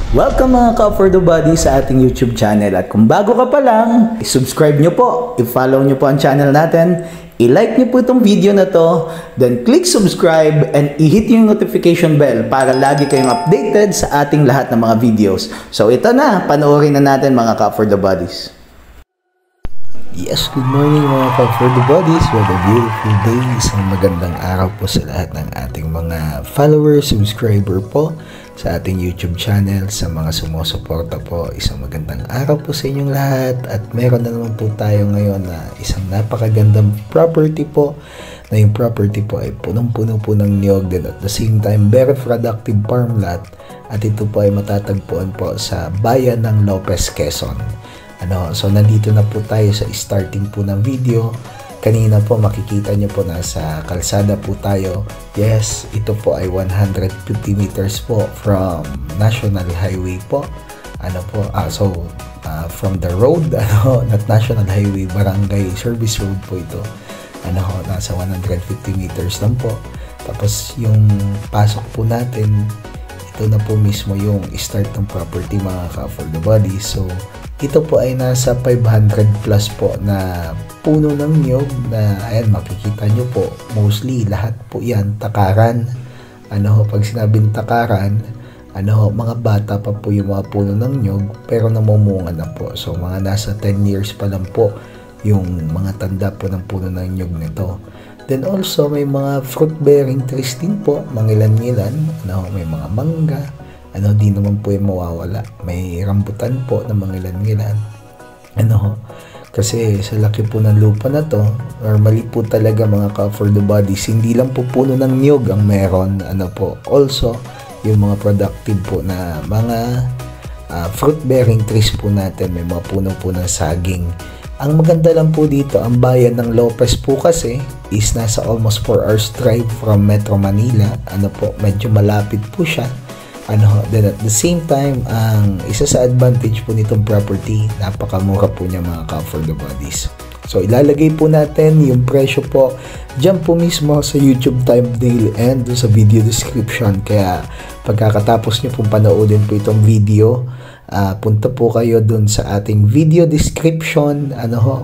Welcome mga ka-For The Body sa ating YouTube channel. At kung bago ka pa lang, i-subscribe nyo po, i-follow nyo po ang channel natin, i-like nyo po itong video na to, then click subscribe and i-hit yung notification bell para lagi kayong updated sa ating lahat ng mga videos. So ito na, panoorin na natin mga ka-For The Bodies. Yes, good morning mga ka-For The Bodies. What a beautiful day. Isang magandang araw po sa lahat ng ating mga followers, subscriber po sa ating YouTube channel, sa mga sumusuporta po. Isang magandang araw po sa inyong lahat. At meron na naman po tayo ngayon na isang napakagandang property po, na yung property po ay punong-puno po ng niyog, din at the same time very productive farm lot. At ito po ay matatagpuan po sa bayan ng Lopez, Quezon. So nandito na po tayo sa starting po ng video. Kanina po makikita nyo po nasa kalsada po tayo. Yes, ito po ay 150 meters po from National Highway po. From the road, not National Highway, Barangay Service Road po ito. Nasa 150 meters lang po. Tapos yung pasok po natin, ito na po mismo yung start ng property mga ka-For The Body. So ito po ay nasa 500 plus po na puno ng niyog na ayan makikita nyo po, mostly lahat po yan takaran. Pag sinabing takaran, mga bata pa po yung mga puno ng niyog pero namumunga na po. So mga nasa 10 years pa lang po yung mga tanda po ng puno ng niyog nito. Then also may mga fruit bearing trees din po, mangilan-ngilan, may mga mangga. Di naman po yung mawawala. May rambutan po na mangilan-ngilan. Kasi sa laki po ng lupa na to, normally po talaga mga ka-For The Bodies, hindi lang po puno ng niyog ang meron. Also, yung mga productive po na mga fruit-bearing trees po natin, may mga puno po ng saging. Ang maganda lang po dito, ang bayan ng Lopez po kasi is nasa almost 4 hours drive from Metro Manila. Medyo malapit po siya. Then at the same time, ang isa sa advantage po nitong property, napakamura po niya mga ka-For The Bodies. So ilalagay po natin yung presyo po dyan po mismo sa YouTube thumbnail and sa video description. Kaya pagkakatapos nyo pong panoodin po itong video, punta po kayo dun sa ating video description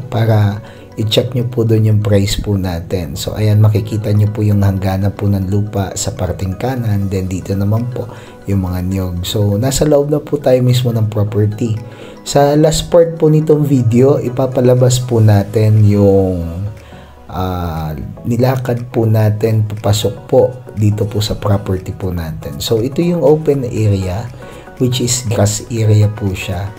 para i-check nyo po doon yung price po natin. So ayan, makikita nyo po yung hangganan po ng lupa sa parting kanan, then dito naman po yung mga niyog. So nasa loob na po tayo mismo ng property. Sa last part po nitong video, ipapalabas po natin yung nilakad po natin papasok po dito po sa property po natin. So ito yung open area, which is grass area po siya.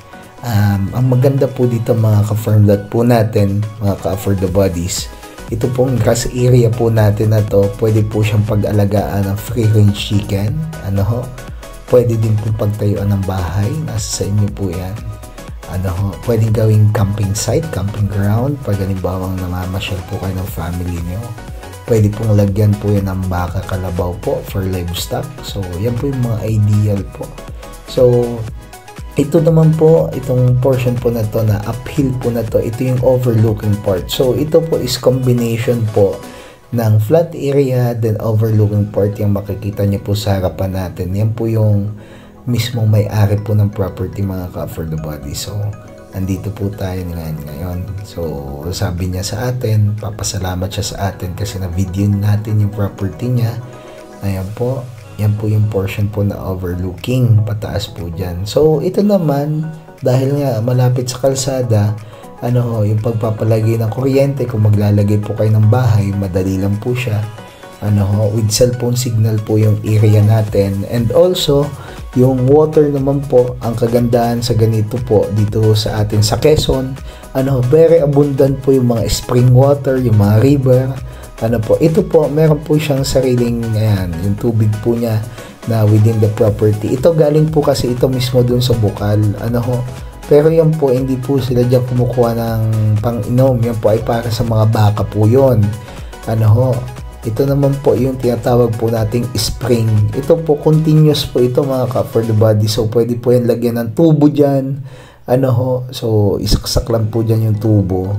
Ang maganda po dito mga ka-farm lot po natin, mga ka-For The Bodies, ito pong grass area po natin na to, pwede po siyang pag-alagaan ng free range chicken, Pwede din po pagtayuan ng bahay, nasa sa inyo po yan. Pwedeng gawing camping site, camping ground, pag halimbawa namamasyal po kayo ng family nyo. Pwede pong lagyan po yan ng baka, kalabaw po for livestock. So, yan po yung mga ideal po. So, ito naman po, itong portion po na to na uphill po na to, ito yung overlooking part. So, ito po is combination po ng flat area, then overlooking part yung makikita nyo po sa harapan natin. Yan po yung mismong may-ari po ng property, mga ka-for the body. So, andito po tayo ngayon. So, sabi niya sa atin, papasalamat siya sa atin kasi na-video natin yung property niya. Ayan po, yan po yung portion po na overlooking, pataas po dyan. So, ito naman, dahil nga malapit sa kalsada, yung pagpapalagay ng kuryente, kung maglalagay po kayo ng bahay, madali lang po siya. With cellphone signal po yung area natin. And also, yung water naman po, ang kagandahan sa ganito po dito sa atin sa Quezon, very abundant po yung mga spring water, yung mga river. Ito po, meron po siyang sariling, yung tubig po niya na within the property. Ito galing po kasi ito mismo dun sa bukal. Pero yan po, hindi po sila dyan kumukuha ng pang-inom. Yan po ay para sa mga baka po yun. Ito naman po yung tinatawag po nating spring. Ito po, continuous po ito, mga ka-for the body. So, pwede po yan lagyan ng tubo dyan. So, isaksak lang po dyan yung tubo.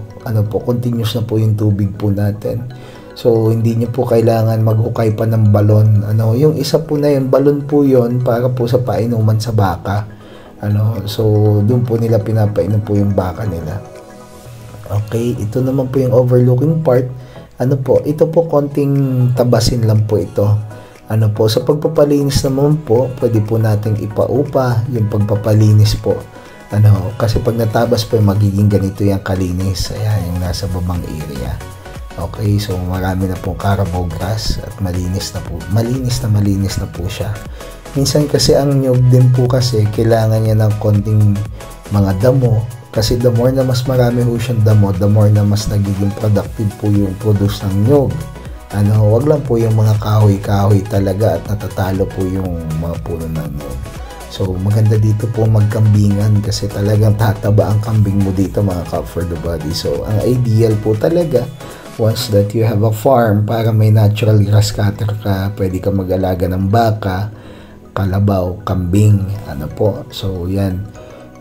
Continuous na po yung tubig po natin. So, hindi nyo po kailangan maghukay pa ng balon. Yung isa po na yun, balon po yun para po sa painuman sa baka. So, doon po nila pinapainom po yung baka nila. Okay, ito naman po yung overlooking part. Ito po konting tabasin lang po ito. Sa pagpapalinis naman po, pwede po nating ipaupa yung pagpapalinis po. Kasi pag natabas po, magiging ganito yung kalinis. Ayan, yung nasa babang area. Okay, so marami na pong carabao grass at malinis na po siya. Minsan kasi ang nyug din po kasi kailangan niya ng konting mga damo, kasi the more na mas marami po siyang damo, the more na mas nagiging productive po yung produce ng nyug. Wag lang po yung mga kahoy-kahoy talaga at natatalo po yung mga puno ng nyug. So maganda dito po magkambingan kasi talagang tataba ang kambing mo dito, mga ka-for the body. So ang ideal po talaga, once that you have a farm, para may natural grass cutter ka, pwede ka mag-alaga ng baka, kalabaw, kambing, So, yan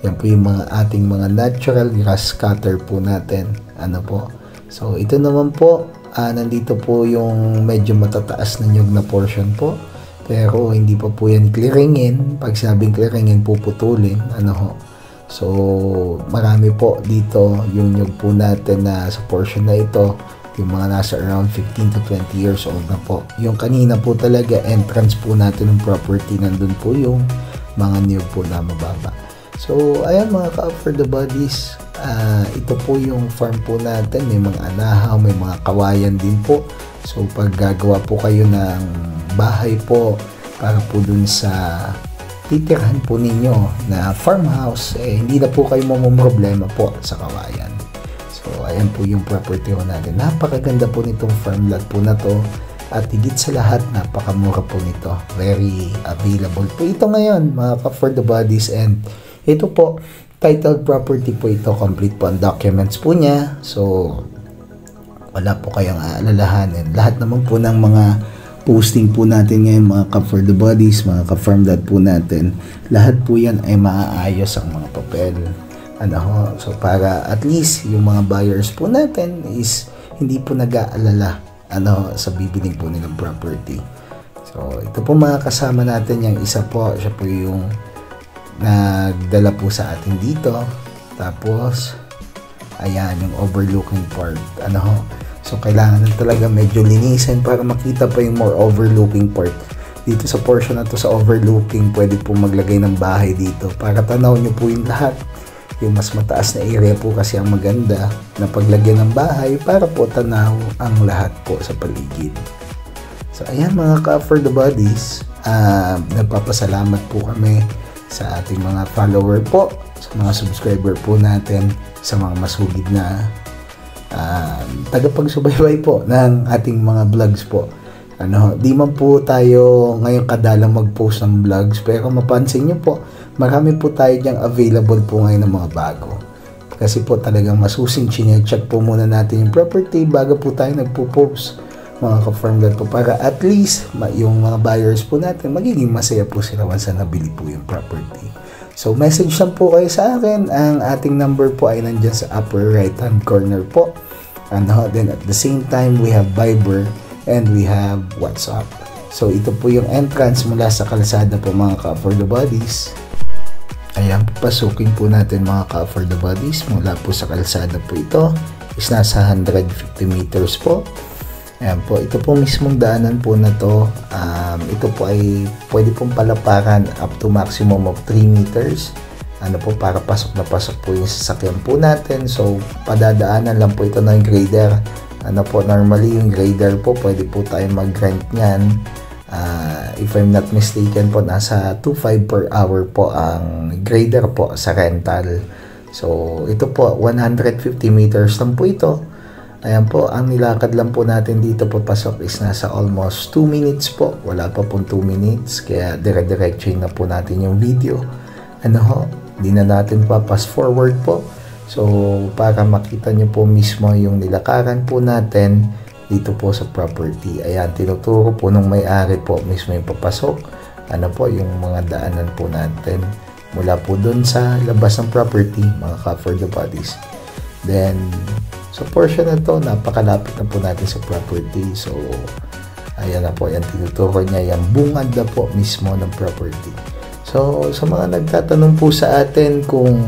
po yung mga ating mga natural grass cutter po natin, So, ito naman po, nandito po yung medyo matataas na nyug na portion po, pero hindi pa po yan clearingin. Pag sabing clearingin, puputulin, So, marami po dito yung nyug po natin na sa portion na ito, yung mga nasa around 15 to 20 years old na po. Yung kanina po talaga, entrance po natin ng property, nandun po yung mga niyog po na mababa. So, ayan mga ka-for the bodies, ito po yung farm po natin. May mga anahaw, may mga kawayan din po. So, pag gagawa po kayo ng bahay po, para po dun sa titirahan po ninyo na farmhouse, hindi na po kayo mamumroblema po sa kawayan. So, ayan po yung property ho natin. Napakaganda po nitong farm lot po na to. At higit sa lahat, napakamura po nito. Very available po ito ngayon, mga ka-for the bodies. And ito po, titled property po ito. Complete po ang documents po niya. So, wala po kayong aalalahanin. Lahat naman po ng mga posting po natin ngayon, mga ka-for the bodies, mga ka-farm lot po natin, lahat po yan ay maaayos ang mga papel. So para at least yung mga buyers po natin is hindi po nag-aalala sa bibiling po nilang property. So ito po mga kasama natin, yung isa po, siya po yung nagdala po sa atin dito. Tapos ayan yung overlooking part. So kailangan na talaga medyo linisin para makita pa yung more overlooking part. Dito sa portion na to, sa overlooking, pwede po maglagay ng bahay dito para tanaw nyo po yung lahat. Yung mas mataas na area po kasi ang maganda na paglagyan ng bahay para po tanaw ang lahat po sa paligid. So ayan mga ka-for the bodies, nagpapasalamat po kami sa ating mga follower po, sa mga subscriber po natin, sa mga masugid na tagapagsubaybay po ng ating mga vlogs po. Di man po tayo ngayon kadalang mag-post ng vlogs, pero mapansin nyo po, marami po tayo dyang available po ngayon ng mga bago. Kasi po talagang masusing chinecheck po muna natin yung property bago po tayo nagpo-post, mga ka-farm dad po, para at least yung mga buyers po natin magiging masaya po sila once na nabili po yung property. So message lang po kayo sa akin. Ang ating number po ay nandyan sa upper right hand corner po. Then at the same time, we have Viber and we have WhatsApp. So ito po yung entrance mula sa kalsada po, mga ka-for the bodies. Ayan, papasukin po natin, mga ka-for the bodies. Mula po sa kalsada po ito is nasa 150 meters po. Ayan po, ito po mismong daanan po na to. Ito po ay pwede pong palaparan up to maximum of 3 meters. Para pasok na pasok po yung sasakyan po natin. So, padadaanan lang po ito ng grader. Normally yung grader po, pwede po tayo mag-rent nyan. If I'm not mistaken po, nasa 2.5 per hour po ang grader po sa rental. So, ito po, 150 meters lang po ito. Ayan po, ang nilakad lang po natin dito papasok is nasa almost 2 minutes po. Wala pa pong 2 minutes, kaya dire-diretso na po natin yung video. Hindi na natin pa-pass forward po. So, para makita nyo po mismo yung nilakaran po natin dito po sa property. Ayan, tinuturo po nung may-ari po mismo yung papasok. Yung mga daanan po natin. Mula po dun sa labas ng property, mga ka-for the bodies. Then, sa portion na to, napakalapit na po natin sa property. So, ayan na po, yan tinuturo niya, yung bungad na po mismo ng property. So, sa mga nagtatanong po sa atin kung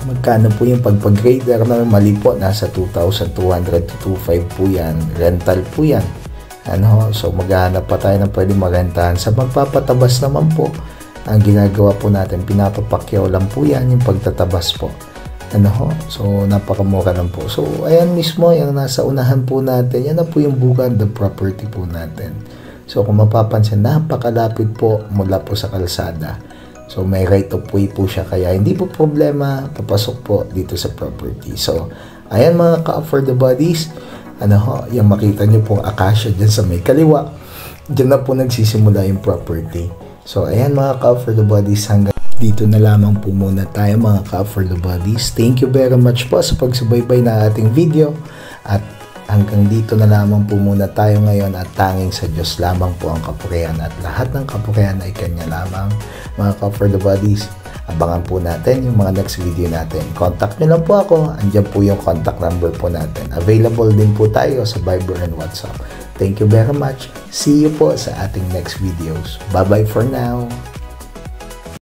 magkano po yung pagpag-grader, normally po, nasa 2,200 to 2,500 po yan. Rental po yan. So, maghahanap pa tayo ng pwede marentahan. Sa magpapatabas naman po, ang ginagawa po natin, pinapapakyaw lang po yan, yung pagtatabas po. So, napakamura lang po. So, ayan mismo, yung nasa unahan po natin, yan na po yung bukad the property po natin. So, kung mapapansin, napakalapit po mula po sa kalsada. So, may right of way po siya, kaya hindi po problema, papasok po dito sa property. So, ayan mga ka-for the bodies, yung makita nyo pong acacia dyan sa may kaliwa, dyan na po nagsisimula yung property. So, ayan mga ka-for the bodies, hanggang dito na lamang po muna tayo, mga ka-for the bodies. Thank you very much po sa pagsubaybay na ating video, at hanggang dito na lamang po muna tayo ngayon, at tanging sa Diyos lamang po ang kapurihan, at lahat ng kapurihan ay Kanya lamang, mga ka-for the bodies. Abangan po natin yung mga next video natin. Contact nyo lang po ako, andyan po yung contact number po natin. Available din po tayo sa Viber and WhatsApp. Thank you very much. See you po sa ating next videos. Bye bye for now.